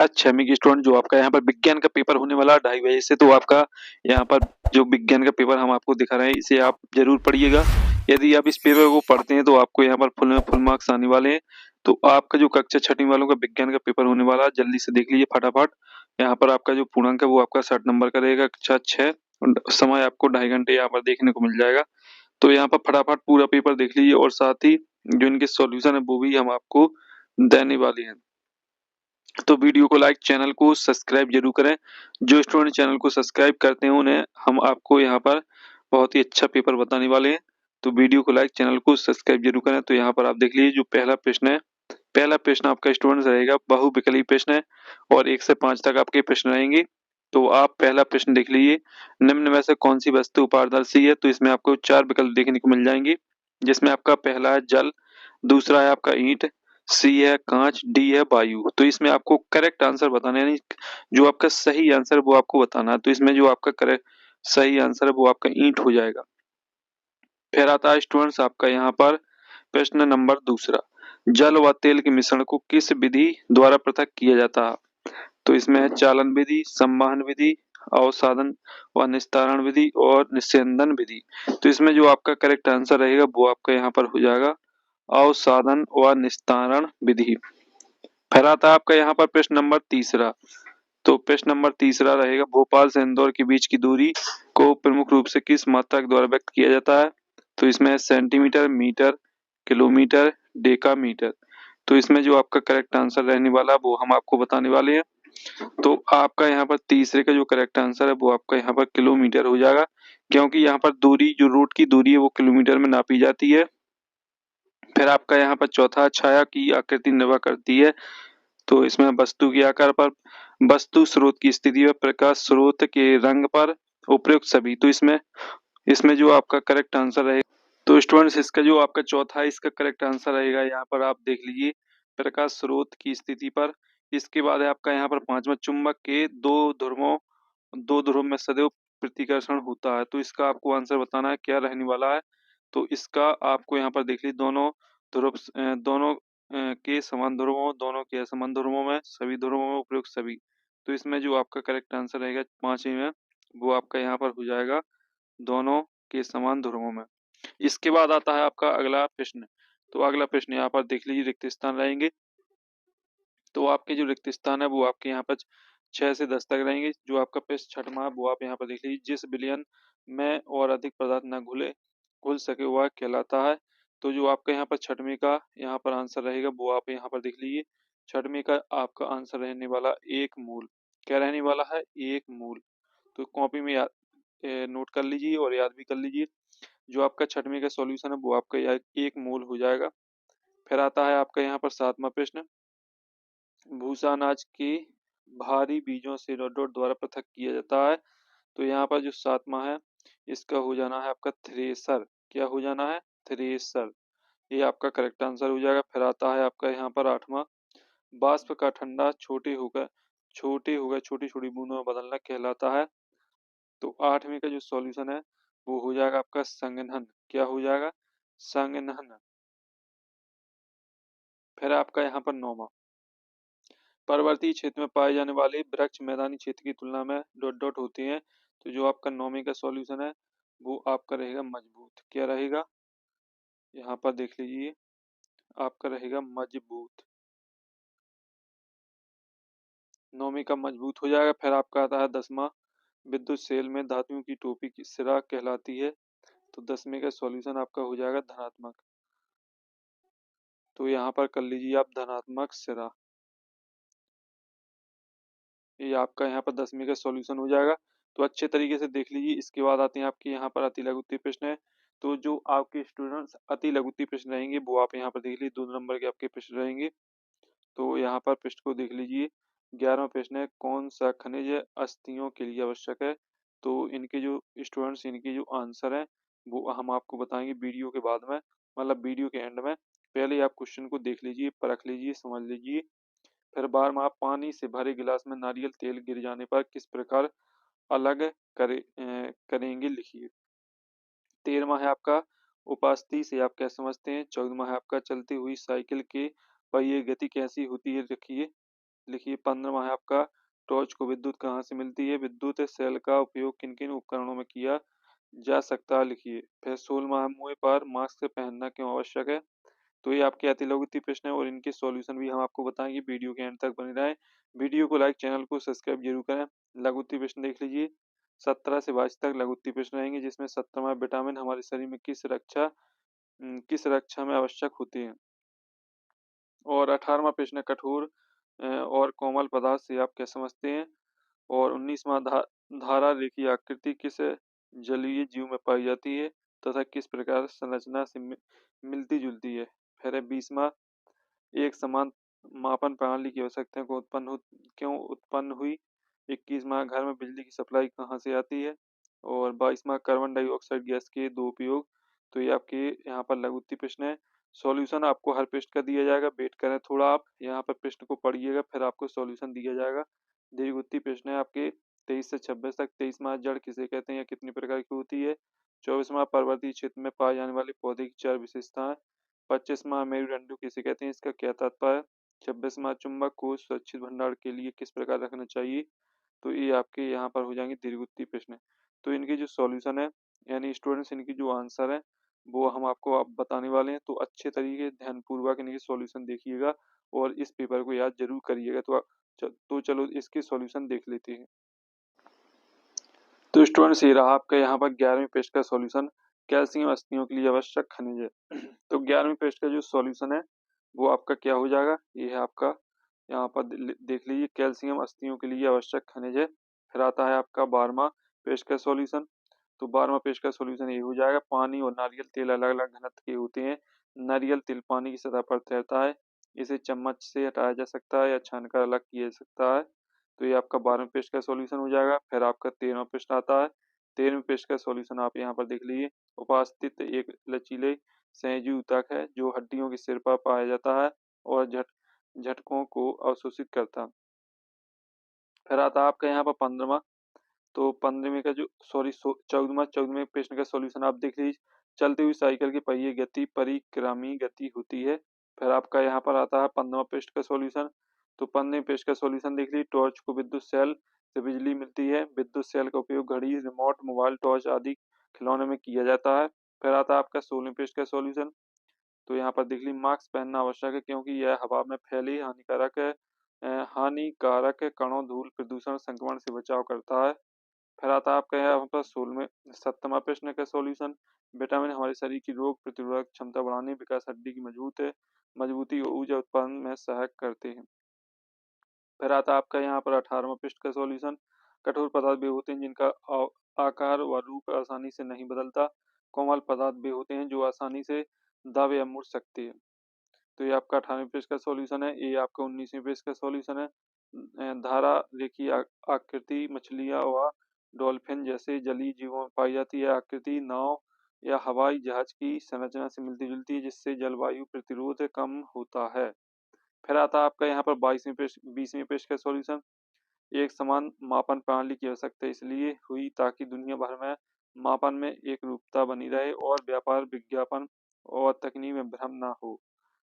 अच्छा मिगी स्टूडेंट, जो आपका यहाँ पर विज्ञान का पेपर होने वाला है 2:30 बजे से, तो आपका यहाँ पर जो विज्ञान का पेपर हम आपको दिखा रहे हैं, इसे आप जरूर पढ़िएगा। यदि आप इस पेपर को पढ़ते हैं तो आपको यहाँ पर फुल में फुल मार्क्स आने वाले हैं। तो आपका जो कक्षा छठी वालों का विज्ञान का पेपर होने वाला है, जल्दी से देख लीजिए फटाफट। यहाँ पर आपका जो पूर्णांक है वो आपका 60 नंबर का रहेगा, कक्षा 6। समय आपको 2.5 घंटे यहाँ पर देखने को मिल जाएगा। तो यहाँ पर फटाफट पूरा पेपर देख लीजिए, और साथ ही जो इनके सॉल्यूशन है वो भी हम आपको देने वाले हैं। तो वीडियो को लाइक, चैनल को सब्सक्राइब जरूर करें। जो स्टूडेंट चैनल को सब्सक्राइब करते हैं उन्हें हम आपको यहाँ पर बहुत ही अच्छा पेपर बताने वाले हैं। तो वीडियो को लाइक, चैनल को सब्सक्राइब जरूर करें। तो यहाँ पर आप देख लीजिए, जो पहला प्रश्न है, पहला प्रश्न आपका स्टूडेंट रहेगा बहुविकल्पीय प्रश्न है, और 1 से 5 तक आपके प्रश्न रहेंगे। तो आप पहला प्रश्न देख लीजिए, निम्न में से कौन सी वस्तु पारदर्शी है? तो इसमें आपको 4 विकल्प देखने को मिल जाएंगे, जिसमें आपका पहला है जल, दूसरा है आपका ईंट, सी है कांच, डी है वायु। तो इसमें आपको करेक्ट आंसर बताना है, यानी जो आपका सही आंसर है वो आपको बताना है। तो इसमें जो आपका करेक्ट सही आंसर है वो आपका ईंट हो जाएगा। फिर आता है स्टूडेंट्स आपका यहाँ पर प्रश्न नंबर दूसरा, जल व तेल के मिश्रण को किस विधि द्वारा पृथक किया जाता है? तो इसमें है चालन विधि, संवहन विधि, अवसादन व निस्तारण विधि और निस्यंदन विधि। तो इसमें जो आपका करेक्ट आंसर रहेगा वो आपका यहाँ पर हो जाएगा अवसादन व निस्तारण विधि। फिर आता है आपका यहाँ पर प्रश्न नंबर तीसरा। तो प्रश्न नंबर तीसरा रहेगा, भोपाल से इंदौर के बीच की दूरी को प्रमुख रूप से किस मात्रक द्वारा व्यक्त किया जाता है? तो इसमें सेंटीमीटर, मीटर, किलोमीटर, डेकामीटर। तो इसमें जो आपका करेक्ट आंसर रहने वाला है वो हम आपको बताने वाले हैं। तो आपका यहाँ पर तीसरे का जो करेक्ट आंसर है वो आपका यहाँ पर किलोमीटर हो जाएगा, क्योंकि यहाँ पर दूरी, जो रूट की दूरी है वो किलोमीटर में नापी जाती है। फिर आपका यहाँ पर चौथा, छाया की आकृति निर्भर करती है। तो इसमें वस्तु के आकार पर, वस्तु स्रोत की स्थिति पर, प्रकाश स्रोत के रंग पर, उपयुक्त सभी। तो इसमें इसमें जो आपका करेक्ट आंसर रहेगा, तो स्टूडेंट्स इसका जो आपका चौथा है, इसका करेक्ट आंसर रहेगा, यहाँ पर आप देख लीजिए, प्रकाश स्रोत की स्थिति पर। इसके बाद है आपका यहाँ पर पांचवा, चुंबक के दो ध्रुव में सदैव प्रतिकर्षण होता है। तो इसका आपको आंसर बताना है क्या रहने वाला है। तो इसका आपको यहाँ पर देख लीजिए, दोनों के समान ध्रुवों, दोनों के असमान ध्रुवों में, सभी ध्रुवों में, उपयुक्त सभी। तो इसमें जो आपका करेक्ट आंसर रहेगा पांचवी में, वो आपका यहाँ पर हो जाएगा दोनों के समान ध्रुवों में। इसके बाद आता है आपका अगला प्रश्न। तो अगला प्रश्न यहाँ पर देख लीजिए, रिक्त स्थान रहेंगे। तो आपके जो रिक्त स्थान है वो आपके यहाँ पर 6 से 10 तक रहेंगे। जो आपका प्रश्न छठवां है वो आप यहाँ पर देख लीजिए, जिस विलयन में और अधिक पदार्थ न घुल सके वह कहलाता है। तो जो आपका यहाँ पर छठवीं का यहाँ पर आंसर रहेगा वो आप यहाँ पर देख लीजिए, छठवीं का आपका आंसर रहने वाला एक मूल। क्या रहने वाला है? एक मूल। तो कॉपी में नोट कर लीजिए और याद भी कर लीजिए। जो आपका छठवीं का सॉल्यूशन है वो आपका एक मूल हो जाएगा। फिर आता है आपका यहाँ पर सातवां प्रश्न, भूसा अनाज के भारी बीजों से डॉट डॉट द्वारा पृथक किया जाता है। तो यहाँ पर जो सातवां है, इसका हो जाना है आपका थ्रेसर। क्या हो जाना है? थ्रेसर। ये आपका करेक्ट आंसर हो जाएगा। फिर आता है आपका यहाँ पर आठवां, बाष्प का ठंडा छोटे होकर छोटी छोटी बूंदों में बदलना कहलाता है। तो आठवीं का जो सॉल्यूशन है वो हो जाएगा आपका संघनन। क्या हो जाएगा? संघनन। फिर आपका यहाँ पर नौवां, पर्वतीय क्षेत्र में पाए जाने वाले वृक्ष मैदानी क्षेत्र की तुलना में डॉट डॉट होते हैं। तो जो आपका नौवीं का सॉल्यूशन है वो आपका रहेगा मजबूत। क्या रहेगा? यहाँ पर देख लीजिए, आपका रहेगा मजबूत। नौवीं का मजबूत हो जाएगा। फिर आपका आता है दसवां, विद्युत सेल में धातुओं की टोपी की सिरा कहलाती है। तो 10वें का सॉल्यूशन आपका हो जाएगा धनात्मक। तो यहाँ पर कर लीजिए आप धनात्मक सिरा। ये आपका यहाँ पर 10वीं का सॉल्यूशन हो जाएगा। तो अच्छे तरीके से देख लीजिए। इसके बाद आते हैं आपके यहाँ पर अति लघु उत्तरीय प्रश्न है। तो जो आपके स्टूडेंट्स अति लघु उत्तरीय प्रश्न रहेंगे वो आप यहाँ पर देख लीजिए, 2 नंबर के आपके प्रश्न रहेंगे। तो यहाँ पर प्रश्न को देख लीजिए। 11वां प्रश्न है, कौन सा खनिज अस्थियों के लिए आवश्यक है? तो इनके जो स्टूडेंट्स, इनके जो आंसर है वो हम आपको बताएंगे वीडियो के बाद में, मतलब वीडियो के एंड में। पहले आप क्वेश्चन को देख लीजिए, परख लीजिए, समझ लीजिए। फिर बार में आप पानी से भरे गिलास में नारियल तेल गिर जाने पर किस प्रकार अलग करेंगे, लिखिए। 13वां है आपका, उपस्थिति से आप क्या समझते हैं? 14वां है आपका, चलती हुई साइकिल के पहिए गति कैसी होती है, लिखिए। लिखिए 15वां है आपका टॉर्च को विद्युत कहाँ से मिलती है? विद्युत सेल का उपयोग किन किन उपकरणों में किया जा सकता है? लिखिए। फिर 16वां मुंह पर मास्क पहनना क्यों आवश्यक है? तो ये आपके अति लघुत्तरीय प्रश्न है और इनके सॉल्यूशन भी हम आपको बताएंगे। वीडियो के एंड तक बने रहें। वीडियो को लाइक, चैनल को सब्सक्राइब जरूर करें। लघुत्तरीय प्रश्न देख लीजिए। 17 से 22 तक लघुत्तरीय प्रश्न रहेंगे, जिसमें 17वां विटामिन हमारे शरीर में किस रक्षा में आवश्यक होते हैं। और 18वां प्रश्न कठोर और कोमल पदार्थ से आप क्या समझते हैं। और 19वां धारा रेखीय आकृति किस जलीय जीव में पाई जाती है तथा किस प्रकार संरचना से मिलती जुलती है। फिर 20वां एक समान मापन प्रणाली की आवश्यकता क्यों उत्पन्न हुई। 21वां घर में बिजली की सप्लाई कहाँ से आती है। और 22वां कार्बन डाइऑक्साइड गैस के दो उपयोग। तो ये आपके यहाँ पर लघु उत्तरीय प्रश्न है। सॉल्यूशन आपको हर प्रश्न का दिया जाएगा, वेट करें थोड़ा, आप यहाँ पर प्रश्न को पढ़िएगा फिर आपको सॉल्यूशन दिया जाएगा। दीर्घ उत्तरीय प्रश्न है आपके 23 से 26 तक। 23वां जड़ किसे कहते हैं या कितनी प्रकार की होती है। 24वां पर्वतीय क्षेत्र में पाए जाने वाले पौधे की 4 विशेषताएं। 25वां मेरुदंडु किसे कहते हैं, इसका क्या तात्पर्य। 26वां चुंबक को सुरक्षित भंडार के लिए किस प्रकार रखना चाहिए। तो ये आपके यहाँ पर हो जाएंगे दीर्घ उत्तरीय प्रश्न। तो इनके जो सॉल्यूशन है यानी स्टूडेंट्स इनकी जो आंसर है वो हम आपको आप बताने वाले हैं। तो अच्छे तरीके ध्यानपूर्वक इनके सॉल्यूशन देखिएगा और इस पेपर को याद जरूर करिएगा। तो चलो इसके सॉल्यूशन देख लेते हैं। तो स्टूडेंट्स ये रहा आपका यहाँ पर 11वीं पेस्ट का सॉल्यूशन। कैल्शियम अस्थियों के लिए आवश्यक खनिज है। तो 11वीं पेस्ट का जो सॉल्यूशन है वो आपका क्या हो जाएगा, ये है आपका यहाँ पर देख लीजिए। कैल्शियम अस्थियों के लिए आवश्यक खनिज है। फिर आता है आपका 12वां पेस्ट का सॉल्यूशन। तो 12वां पेस्ट का सॉल्यूशन ये हो जाएगा। पानी और नारियल तेल अलग अलग घनत्व के होते हैं। नारियल तेल पानी की सतह पर तैरता है। इसे चम्मच से हटाया जा सकता है या छानकर अलग किया जा सकता है। तो ये आपका 12वें पेस्ट का सॉल्यूशन हो जाएगा। फिर आपका 13वां पेस्ट आता है। 13वें पेस्ट का सॉल्यूशन आप यहाँ पर देख लीजिए। उपास्थित एक लचीले संयोजी ऊतक है जो हड्डियों के सिर पर पाया जाता है और झटकों को अवशोषित करता है। फिर आता है आपका यहाँ पर 15वां। तो 15वें का जो 14वें प्रश्न का सॉल्यूशन आप देख लीजिए। चलती हुई साइकिल की पहिए गति परिक्रामी गति होती है। फिर आपका यहाँ पर आता है 15वां प्रश्न का सॉल्यूशन। तो 15वें प्रश्न का सॉल्यूशन देख लीजिए। टॉर्च को विद्युत सेल से बिजली मिलती है। विद्युत सेल का उपयोग घड़ी, रिमोट, मोबाइल टॉर्च आदि खिलौने में किया जाता है। फिर आता है आपका 16वें प्रश्न का सॉल्यूशन। तो यहाँ पर देख लीजिए मास्क पहनना आवश्यक है क्योंकि यह हवा में फैली हानिकारक कणों, धूल, प्रदूषण, संक्रमण से बचाव करता है। फिर आता है आपका यहाँ पर 17वां प्रश्न का सॉल्यूशन। विटामिन हमारे शरीर की रोग प्रतिरोधक क्षमता बढ़ाने, विकास, हड्डी की मजबूती और ऊर्जा उत्पादन में सहायक करते हैं। फिर आता है आपका यहाँ पर 18वां प्रश्न का सॉल्यूशन। कठोर पदार्थ वे होते हैं जिनका आकार व रूप आसानी से नहीं बदलता। कोमल पदार्थ वे होते हैं जो आसानी से दब या मुड़ सकते हैं। तो ये आपका 18वें पेज का सॉल्यूशन है। ये आपका 19वें पेज का सॉल्यूशन है। धारा रेखीय आकृति मछलियां व डॉल्फिन जैसे जलीय जीवों में पाई जाती है। आकृति नाव या हवाई जहाज की संरचना से मिलती जुलती है जिससे जलवायु प्रतिरोध कम होता है। फिर आता है आपका यहाँ पर 20वें पेज का सॉल्यूशन। एक समान मापन प्रणाली की आवश्यकता इसलिए हुई ताकि दुनिया भर में मापन में एक रूपता बनी रहे और व्यापार, विज्ञापन और तकनीक में भ्रम ना हो।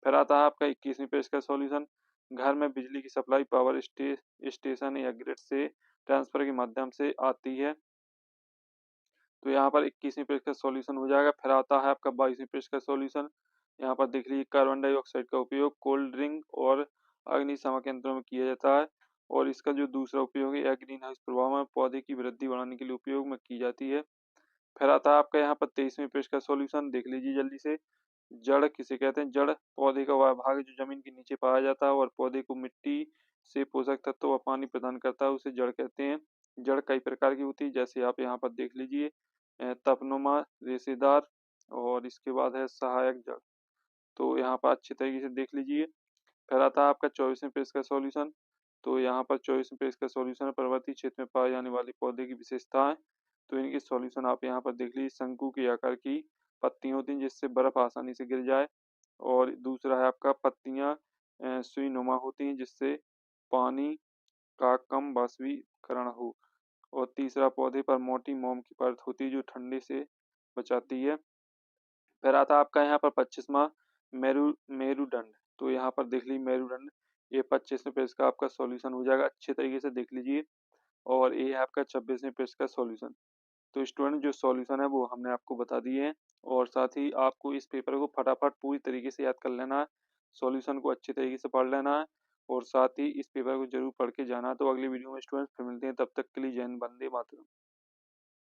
फिर आता है आपका 21वें पेज का सॉल्यूशन। घर में बिजली की सप्लाई पावर स्टेशन या ग्रिड से ट्रांसफर के माध्यम से आती है। तो यहाँ पर 21वें पेज का सॉल्यूशन हो जाएगा। फिर आता है आपका 22वें पेज का सॉल्यूशन। यहाँ पर देख लीजिए कार्बन डाइऑक्साइड का उपयोग कोल्ड ड्रिंक और अग्निशामक यंत्रों में किया जाता है और इसका जो दूसरा उपयोग है ग्रीन हाउस प्रभाव में पौधे की वृद्धि बढ़ाने के लिए उपयोग में की जाती है। फिर आता है आपका यहाँ पर 23वें पेज का सॉल्यूशन देख लीजिए जल्दी से। जड़ किसे कहते हैं। जड़ पौधे का वह भाग जो जमीन के नीचे पाया जाता है और पौधे को मिट्टी से पोषक तत्व व पानी प्रदान करता है, उसे जड़ कहते हैं। जड़ कई प्रकार की होती है जैसे आप यहाँ पर देख लीजिए तपनुमा, रेशेदार और इसके बाद है सहायक जड़। तो यहाँ पर अच्छे तरीके से देख लीजिए। फिर आता है आपका 24वें पेज का सॉल्यूशन। तो यहाँ पर 24वें पेज का सॉल्यूशन है पर्वतीय क्षेत्र में पाए जाने वाले पौधे की विशेषताएं। तो इनके सॉल्यूशन आप यहाँ पर देख लीजिए। शंकु के आकार की पत्ती होती हैं जिससे बर्फ आसानी से गिर जाए। और दूसरा है आपका पत्तियां सुई नुमा होती हैं जिससे पानी का कम वाष्पीकरण हो। और तीसरा पौधे पर मोटी मोम की परत होती है जो ठंडे से बचाती है। फिर आता है आपका यहाँ पर 25वां मेरुदंड। तो यहाँ पर देख लीजिए मेरुदंड ये 25वें पेज का आपका सॉल्यूशन हो जाएगा, अच्छे तरीके से देख लीजिए। और ये है आपका 26वें पेज का सॉल्यूशन। तो स्टूडेंट जो सॉल्यूशन है वो हमने आपको बता दिए हैं, और साथ ही आपको इस पेपर को फटाफट पूरी तरीके से याद कर लेना है, सॉल्यूशन को अच्छे तरीके से पढ़ लेना है, और साथ ही इस पेपर को जरूर पढ़ के जाना है। तो अगली वीडियो में स्टूडेंट फिर मिलते हैं, तब तक के लिए जय हिंद, वंदे मातरम।